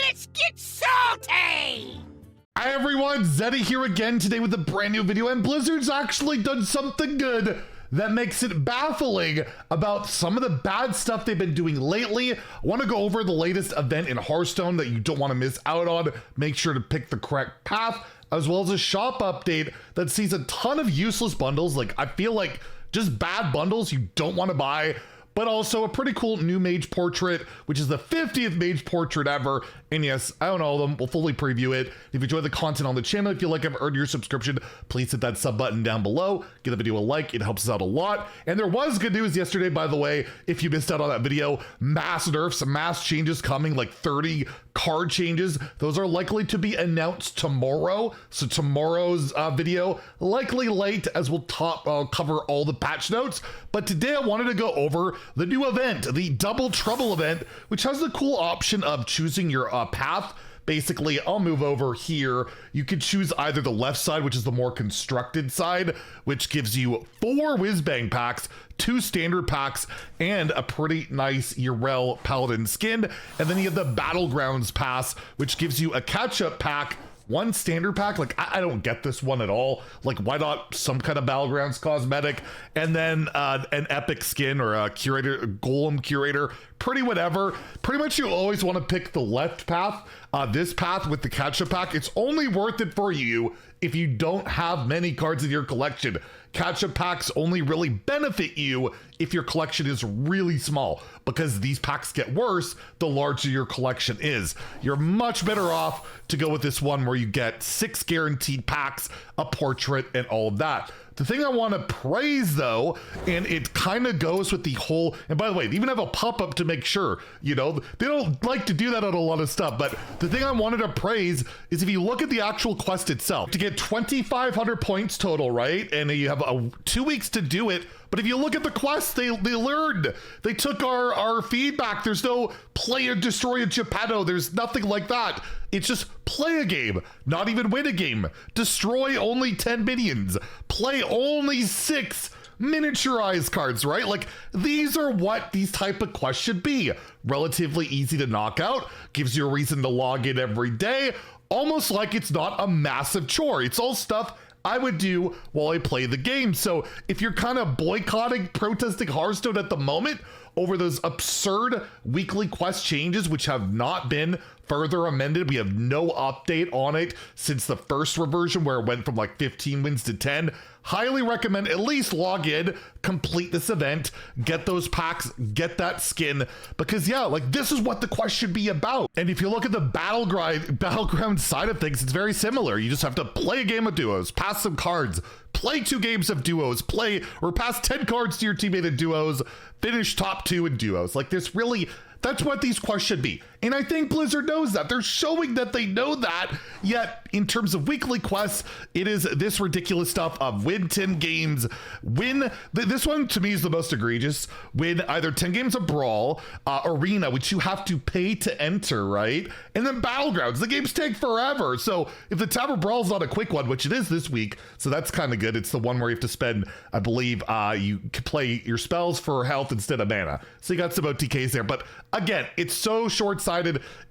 Let's get salty! Hi everyone, Zeddy here again today with a brand new video, and Blizzard's actually done something good that makes it baffling about some of the bad stuff they've been doing lately. I want to go over the latest event in Hearthstone that you don't want to miss out on. Make sure to pick the correct path, as well as a shop update that sees a ton of useless bundles. Like, I feel like just bad bundles you don't want to buy, but also a pretty cool new Mage portrait, which is the 50th Mage portrait ever. And yes, I own all of them. We'll fully preview it. If you enjoy the content on the channel, if you like I've earned your subscription, please hit that sub button down below. Give the video a like. It helps us out a lot. And there was good news yesterday, by the way. If you missed out on that video, mass nerfs, mass changes coming, like 30 card changes. Those are likely to be announced tomorrow. So tomorrow's video, likely late, as we'll cover all the patch notes. But today I wanted to go over the new event, the Double Trouble event, which has the cool option of choosing your path. Basically, I'll move over here. You could choose either the left side, which is the more constructed side, which gives you 4 whiz-bang packs, 2 standard packs, and a pretty nice Urel Paladin skin. And then you have the Battlegrounds pass, which gives you a catch-up pack, 1 standard pack. Like, I don't get this one at all. Like, why not some kind of Battlegrounds cosmetic, and then an epic skin or a curator, a golem curator, pretty whatever. Pretty much you always want to pick the left path. This path with the catch-up pack, it's only worth it for you if you don't have many cards in your collection. Catch-up packs only really benefit you if your collection is really small, because these packs get worse the larger your collection is. You're much better off to go with this one where you get 6 guaranteed packs, a portrait, and all of that. The thing I want to praise, though, and it kind of goes with the whole, and by the way, they even have a pop-up to make sure, you know, they don't like to do that on a lot of stuff, but the thing I wanted to praise is if you look at the actual quest itself, to get 2,500 points total, right? And you have 2 weeks to do it. But if you look at the quest, they learned. They took our feedback. There's no play or destroy a Geppetto. There's nothing like that. It's just play a game, not even win a game. Destroy only 10 minions. Play only 6 miniaturized cards, right? Like, these are what these type of quests should be. Relatively easy to knock out, gives you a reason to log in every day, almost like it's not a massive chore. It's all stuff I would do while I play the game. So if you're kind of boycotting, protesting Hearthstone at the moment over those absurd weekly quest changes, which have not been further amended, we have no update on it since the first reversion where it went from like 15 wins to 10. Highly recommend at least log in, complete this event, get those packs, get that skin, because yeah, like, this is what the quest should be about. And if you look at the battleground side of things, it's very similar. You just have to play a game of duos, pass some cards, play 2 games of duos, play or pass 10 cards to your teammate in duos, finish top 2 in duos. Like, this really, that's what these quests should be. And I think Blizzard knows that. They're showing that they know that, yet in terms of weekly quests, it is this ridiculous stuff of win 10 games, this one to me is the most egregious, win either 10 games of Brawl, Arena, which you have to pay to enter, right? And then Battlegrounds, the games take forever. So if the Tower Brawl is not a quick one, which it is this week, so that's kind of good. It's the one where you have to spend, I believe, you can play your spells for health instead of mana. So you got some OTKs there, but again, it's so short-sighted.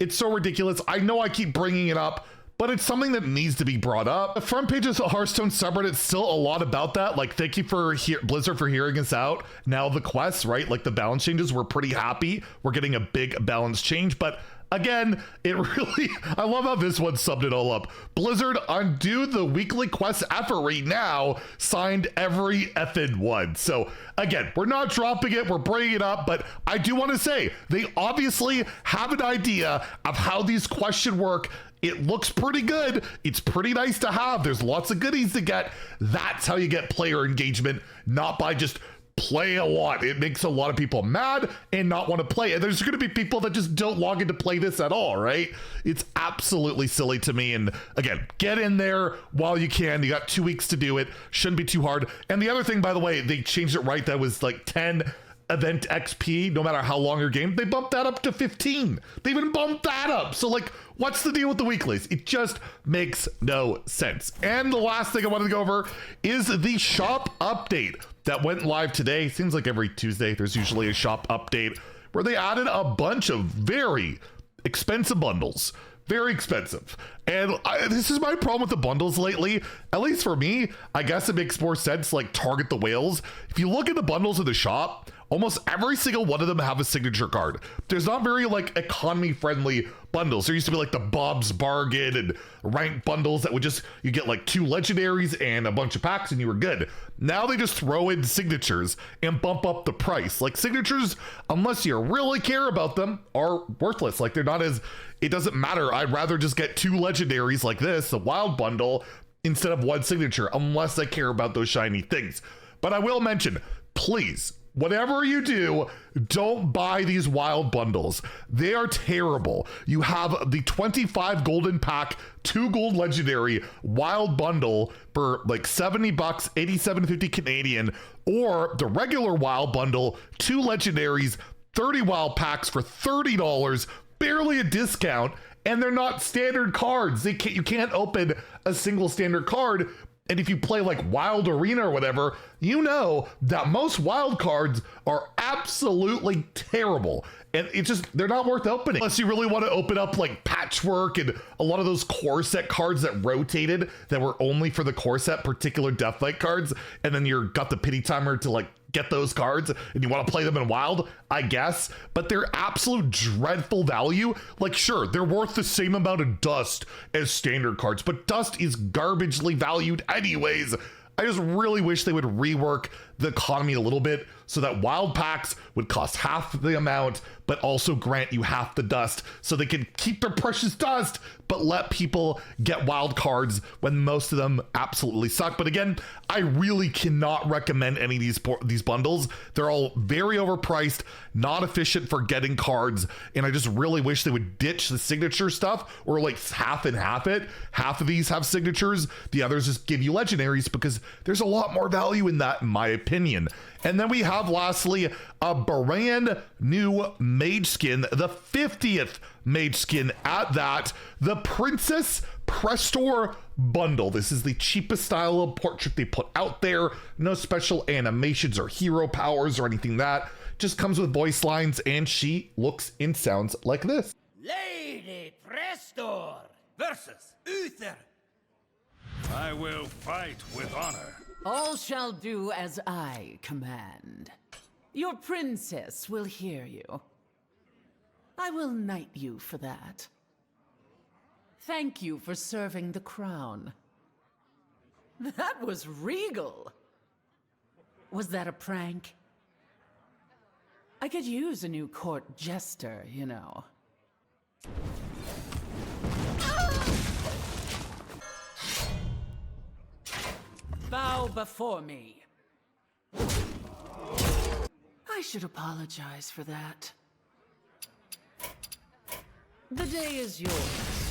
It's so ridiculous. I know I keep bringing it up, but it's something that needs to be brought up. The front page of the Hearthstone subreddit, still a lot about that. Like, thank you for Blizzard for hearing us out. Now the quests, right? Like, the balance changes, we're pretty happy. We're getting a big balance change, but again, it really, I love how this one summed it all up. Blizzard, undo the weekly quest effort right now, signed every effing one. So again, we're not dropping it, we're bringing it up, but I do want to say, they obviously have an idea of how these quests should work. It looks pretty good. It's pretty nice to have. There's lots of goodies to get. That's how you get player engagement, not by just play a lot. It makes a lot of people mad and not want to play. And there's going to be people that just don't log in to play this at all, right? It's absolutely silly to me. And again, get in there while you can. You got 2 weeks to do it. Shouldn't be too hard. And the other thing, by the way, they changed it, right? That was like 10 event XP, no matter how long your game. They bumped that up to 15. They even bumped that up. So like, what's the deal with the weeklies? It just makes no sense. And the last thing I wanted to go over is the shop update that went live today. Seems like every Tuesday there's usually a shop update where they added a bunch of very expensive bundles. Very expensive. And this is my problem with the bundles lately. At least for me, I guess it makes more sense to like target the whales. If you look at the bundles in the shop, almost every single one of them have a signature card. There's not very like economy friendly bundles. There used to be like the Bob's Bargain and ranked bundles that would just, you get like 2 legendaries and a bunch of packs and you were good. Now they just throw in signatures and bump up the price. Like signatures, unless you really care about them, are worthless. Like they're not as, it doesn't matter. I'd rather just get 2 legendaries like this, the wild bundle, instead of 1 signature, unless I care about those shiny things. But I will mention, please, whatever you do, don't buy these wild bundles. They are terrible. You have the 25 golden pack, 2 gold legendary wild bundle for like 70 bucks, 87.50 Canadian, or the regular wild bundle, 2 legendaries, 30 wild packs for $30, barely a discount, and they're not standard cards. You can't open a single standard card. And if you play like Wild Arena or whatever, you know that most wild cards are absolutely terrible. And it's just, they're not worth opening. Unless you really want to open up like Patchwork and a lot of those core set cards that rotated that were only for the core set particular Deathlight cards. And then you're got the pity timer to like get those cards and you want to play them in wild, I guess, but they're absolute dreadful value. Like sure, they're worth the same amount of dust as standard cards, but dust is garbagely valued anyways. I just really wish they would rework the economy a little bit so that wild packs would cost half the amount, but also grant you half the dust so they can keep their precious dust, but let people get wild cards when most of them absolutely suck. But again, I really cannot recommend any of these bundles. They're all very overpriced, not efficient for getting cards, and I just really wish they would ditch the signature stuff or like half and half it. Half of these have signatures, the others just give you legendaries because there's a lot more value in that, in my opinion. And then we have lastly a brand new Mage skin, the 50th Mage skin at that, the Princess Prestor bundle. This is the cheapest style of portrait they put out there. No special animations or hero powers or anything that. Just comes with voice lines and she looks and sounds like this. Lady Prestor versus Uther. I will fight with honor. All shall do as I command. Your princess will hear you. I will knight you for that. Thank you for serving the crown. That was regal. Was that a prank? I could use a new court jester, you know. Bow before me. I should apologize for that. The day is yours.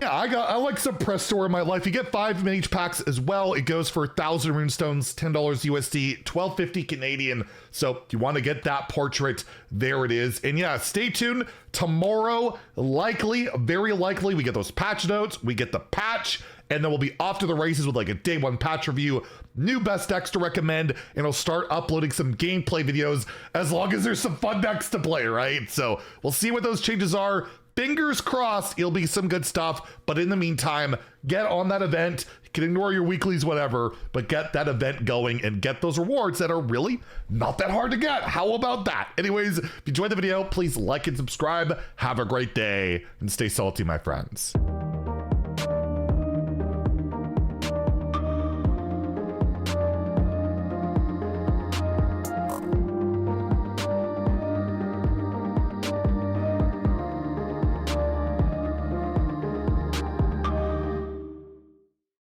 Yeah, I like some Prestor in my life. You get 5 Mage packs as well. It goes for 1,000 runestones, $10 USD, $12.50 Canadian. So if you want to get that portrait, there it is. And yeah, stay tuned. Tomorrow, likely, very likely, we get those patch notes, we get the patch, and then we'll be off to the races with like a day 1 patch review, new best decks to recommend, and I'll start uploading some gameplay videos as long as there's some fun decks to play, right? So we'll see what those changes are. Fingers crossed, it'll be some good stuff. But in the meantime, get on that event. You can ignore your weeklies, whatever, but get that event going and get those rewards that are really not that hard to get. How about that? Anyways, if you enjoyed the video, please like and subscribe. Have a great day and stay salty, my friends.